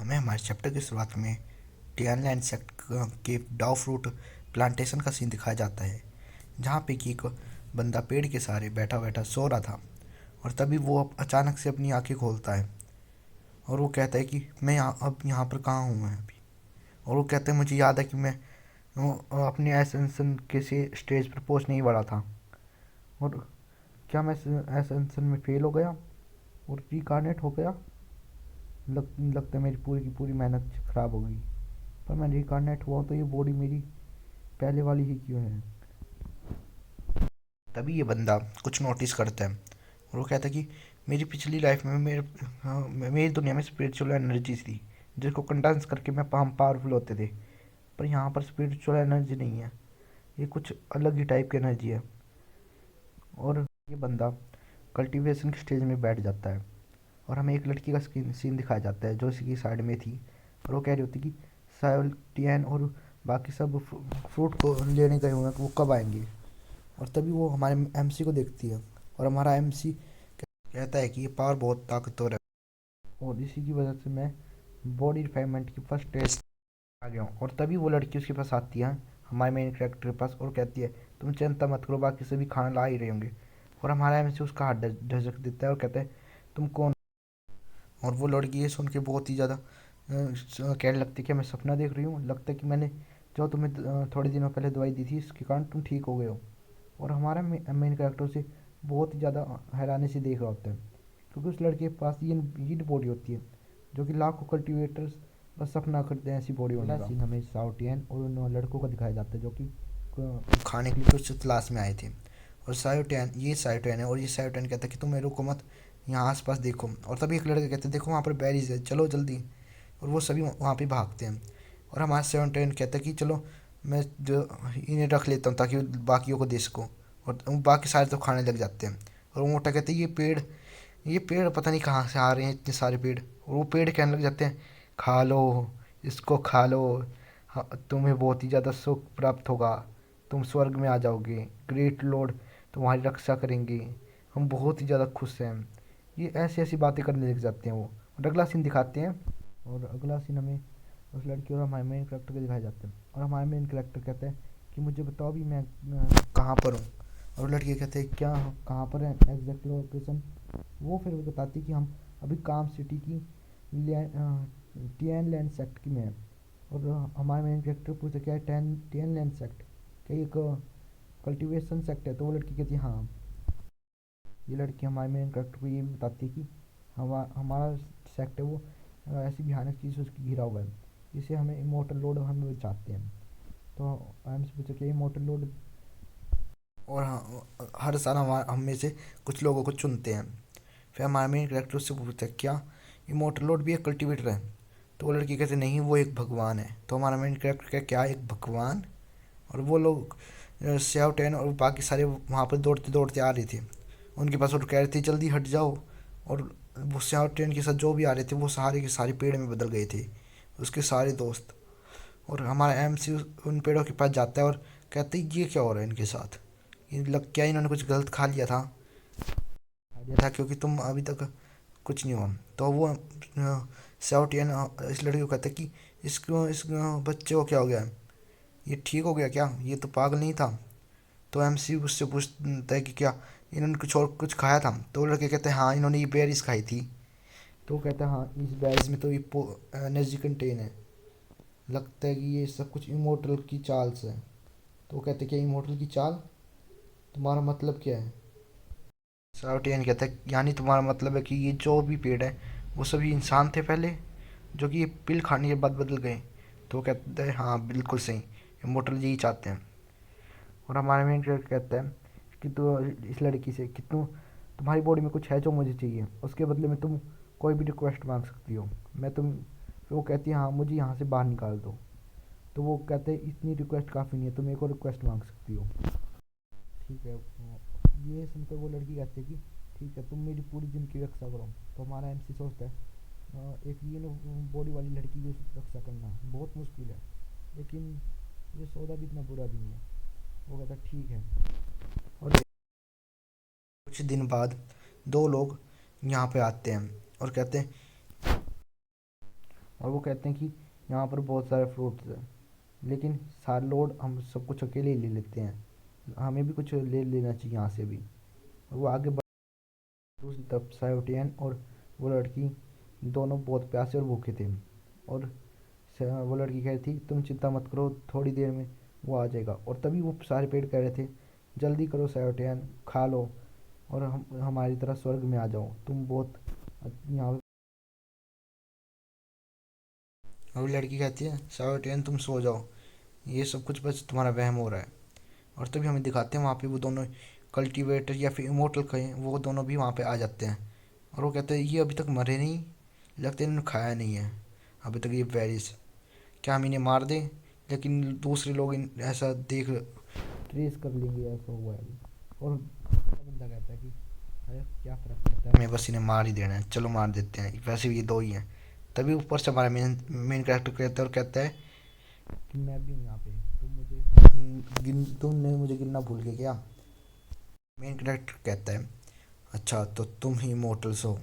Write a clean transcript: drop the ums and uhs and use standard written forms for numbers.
हमें हमारे चैप्टर की शुरुआत में टियानलैंड सेक्ट के डाउ फ्रूट प्लांटेशन का सीन दिखाया जाता है, जहाँ पे कि एक बंदा पेड़ के सहारे बैठा बैठा सो रहा था। और तभी वो अचानक से अपनी आंखें खोलता है और वो कहता है कि मैं अब यहाँ पर कहाँ हूँ मैं अभी। और वो कहते हैं मुझे याद है कि मैं अपने एसेंशन के से स्टेज पर पहुँच नहीं वाला था, और क्या मैं एसेंशन में फेल हो गया और रिकार्नेट हो गया। लगता है मेरी पूरी की पूरी मेहनत ख़राब हो गई। पर मैं रिकार्नेट हुआ तो ये बॉडी मेरी पहले वाली ही क्यों है। तभी ये बंदा कुछ नोटिस करता है और वो कहता है कि मेरी पिछली लाइफ में मेरी दुनिया में स्पिरिचुअल एनर्जी थी, जिसको कंडेंस करके हम पावरफुल होते थे। पर यहाँ पर स्पिरिचुअल एनर्जी नहीं है, ये कुछ अलग ही टाइप की एनर्जी है। और ये बंदा कल्टीवेशन के स्टेज में बैठ जाता है और हमें एक लड़की का सीन दिखाया जाता है जो इसकी साइड में थी, और वो कह रही होती कि सायोटियन और बाकी सब फ्रूट को लेने गए हुए हैं, वो कब आएंगे। और तभी वो हमारे एमसी को देखती है और हमारा एमसी कहता है कि ये पावर बहुत ताकतवर है और इसी की वजह से मैं बॉडी रिफाइनमेंट की फर्स्ट स्टेज आ गया हूँ। और तभी वो लड़की उसके पास आती है, हमारे मेन कैरेक्टर के पास, और कहती है तुम चिंता मत करो, बाकी सभी खाना ला ही रहे होंगे। और हमारा एमसी उसका हाथ झटक देता है और कहता है तुम कौन। और वो लड़की ये सुन के बहुत ही ज़्यादा कहने लगती है कि मैं सपना देख रही हूँ, लगता है कि मैंने जो तुम्हें थोड़े दिनों पहले दवाई दी थी इसके कारण तुम ठीक हो गए हो। और हमारा मेन कैरेक्टर से बहुत ही ज़्यादा हैरानी से देख रहा होता है, क्योंकि उस लड़के के पास ये बॉडी होती है जो कि लाखों कल्टिवेटर्स बस सपना करते हैं ऐसी बॉडी होने का। सीन हमें साउटियन और उन लड़कों का दिखाया जाता है जो कि खाने के लिए कुछ तलाश में आए थे। और सायोटैन है और ये सायोटैन कहता है कि तुम मेरे को मत यहाँ आसपास देखो। और तभी एक लड़का कहते हैं देखो वहाँ पर बैरीज है, चलो जल्दी। और वो सभी वहाँ पे भागते हैं और हमारा सायोटैन कहता है कि चलो मैं जो इन्हें रख लेता हूँ ताकि बाकियों को दे सकूँ। और बाकी सारे तो खाने लग जाते हैं। और वो मोटा कहते हैं ये पेड़ पता नहीं कहाँ से आ रहे हैं इतने सारे पेड़। और वो पेड़ कहने लग जाते हैं खा लो, इसको खा लो, हाँ, तुम्हें बहुत ही ज़्यादा सुख प्राप्त होगा, तुम स्वर्ग में आ जाओगे, ग्रेट लॉर्ड तुम्हारी रक्षा करेंगे, हम बहुत ही ज़्यादा खुश हैं। ये ऐसी ऐसी बातें करने लग जाते हैं वो। और अगला सीन दिखाते हैं, और अगला सीन हमें उस लड़की और हमारे मेन करेक्टर को दिखाया जाता है। और हमारे मेन करेक्टर कहते हैं कि मुझे बताओ भी मैं कहाँ पर हूँ। और लड़के कहते हैं क्या कहाँ पर है एग्जैक्ट लोकेशन। वो फिर बताती कि हम अभी काम सिटी की टियन लैंड सेक्ट की में है। और हमारे मेन कैरेक्टर पूछते क्या है टियन लैंड सेक्ट, क्या एक कल्टीवेशन सेक्ट है। तो वो लड़की कहती है हाँ। ये लड़की हमारे मेन कैरेक्टर को ये बताती है कि हमारा सेक्ट है वो ऐसी भयानक चीज़ से उसकी घिरा हुआ है, जिसे हमें इमोटल लोड हमें चाहते हैं। तो हमसे पूछा क्या इमोटल लोड। और हाँ, हर साल हम में से कुछ लोगों को चुनते हैं। फिर हमारे मेन कैरेक्टर उससे पूछता है क्या इमोटल लोड भी एक कल्टीवेटर है। तो वो लड़की कहते नहीं वो एक भगवान है। तो हमारा मेन कैरेक्टर क्या क्या एक भगवान। और वो लोग स्याव टेन और बाकी सारे वहाँ पर दौड़ते दौड़ते आ रहे थे उनके पास, और कह रहे थे जल्दी हट जाओ। और वो स्याव टेन के साथ जो भी आ रहे थे वो सारे के सारे पेड़ में बदल गए थे, उसके सारे दोस्त। और हमारा एमसी उन पेड़ों के पास जाता है और कहते हैं ये क्या हो रहा है इनके साथ, ये लग क्या इन्होंने कुछ गलत खा लिया था क्योंकि तुम अभी तक कुछ नहीं हुआ। तो वो साउटियन इस लड़के को कहता है कि इस बच्चे को क्या हो गया है, ये ठीक हो गया क्या, ये तो पागल नहीं था। तो एमसी उससे पूछता है कि क्या इन्होंने कुछ और कुछ खाया था। तो वो लड़के कहते हैं हाँ इन्होंने ये बेरीज खाई थी। तो वो कहता है हाँ इस बेरीज में तो ये एनर्जी कंटेन है, लगता है कि ये सब कुछ इमोर्टल की चाल से है। तो वो कहते हैं क्या इमोर्टल की चाल, तुम्हारा मतलब क्या है। साउटियन कहता है यानी तुम्हारा मतलब है कि ये जो भी पेड़ है वो सभी इंसान थे पहले, जो कि ये पिल खाने के बाद बदल गए। तो वो कहता है हाँ बिल्कुल सही, इमोर्टल यही चाहते हैं। और हमारा मेन कैरेक्टर कहता है कि तू इस लड़की से कि तुम्हारी बॉडी में कुछ है जो मुझे चाहिए, उसके बदले में तुम कोई भी रिक्वेस्ट मांग सकती हो, मैं तुम। फिर वो कहती है हाँ मुझे यहाँ से बाहर निकाल दो। तो वो कहते हैं इतनी रिक्वेस्ट काफ़ी नहीं है, तुम एक और रिक्वेस्ट मांग सकती हो। ठीक है। ये सुनकर वो लड़की कहती है कि ठीक है तुम मेरी पूरी ज़िंदगी की रक्षा करो। तो हमारा एमसी सोचता है एक ये बॉडी वाली लड़की की रक्षा करना बहुत मुश्किल है, लेकिन ये सौदा भी इतना बुरा भी नहीं है। वो कहता है ठीक है। और कुछ दिन बाद दो लोग यहाँ पे आते हैं और कहते हैं और वो कहते हैं कि यहाँ पर बहुत सारे फ्रूट्स हैं, लेकिन सारे लोड हम सब कुछ अकेले ही ले लेते हैं, हमें भी कुछ ले लेना चाहिए यहाँ से भी। और वो आगे बढ़, दूसरी तरफ सायोटियन और वो लड़की दोनों बहुत प्यासे और भूखे थे। और वो लड़की कह रही थी तुम चिंता मत करो, थोड़ी देर में वो आ जाएगा। और तभी वो सारे पेड़ कह रहे थे जल्दी करो सायोटियन, खा लो और हम हमारी तरह स्वर्ग में आ जाओ, तुम बहुत यहाँ। और वो लड़की कहती है सायोटियन तुम सो जाओ, ये सब कुछ बस तुम्हारा वहम हो रहा है। और तभी हमें दिखाते हैं वहाँ पे वो दोनों कल्टीवेटर या फिर इमोर्टल कहें, वो दोनों भी वहाँ पे आ जाते हैं। और वो कहते हैं ये अभी तक मरे नहीं, लगता है इन्होंने खाया नहीं है अभी तक ये वेरिस, क्या हम इन्हें मार दें? लेकिन दूसरे लोग ऐसा देख ट्रेस कर लेंगे ऐसा हुआ है अभी। और बंदा कहता है कि अरे क्या फ़र्क पड़ता है, हमें बस इन्हें मार ही देना है, चलो मार देते हैं, वैसे भी ये दो ही हैं। तभी ऊपर से हमारा मेन मेन कैरेक्टर कहता है और कहता है कि मैं भी हूँ यहाँ पे, तुमने मुझे गिनना भूल गए क्या? मेन कैरेक्टर कहता है अच्छा तो तुम ही इमोर्टल्स हो।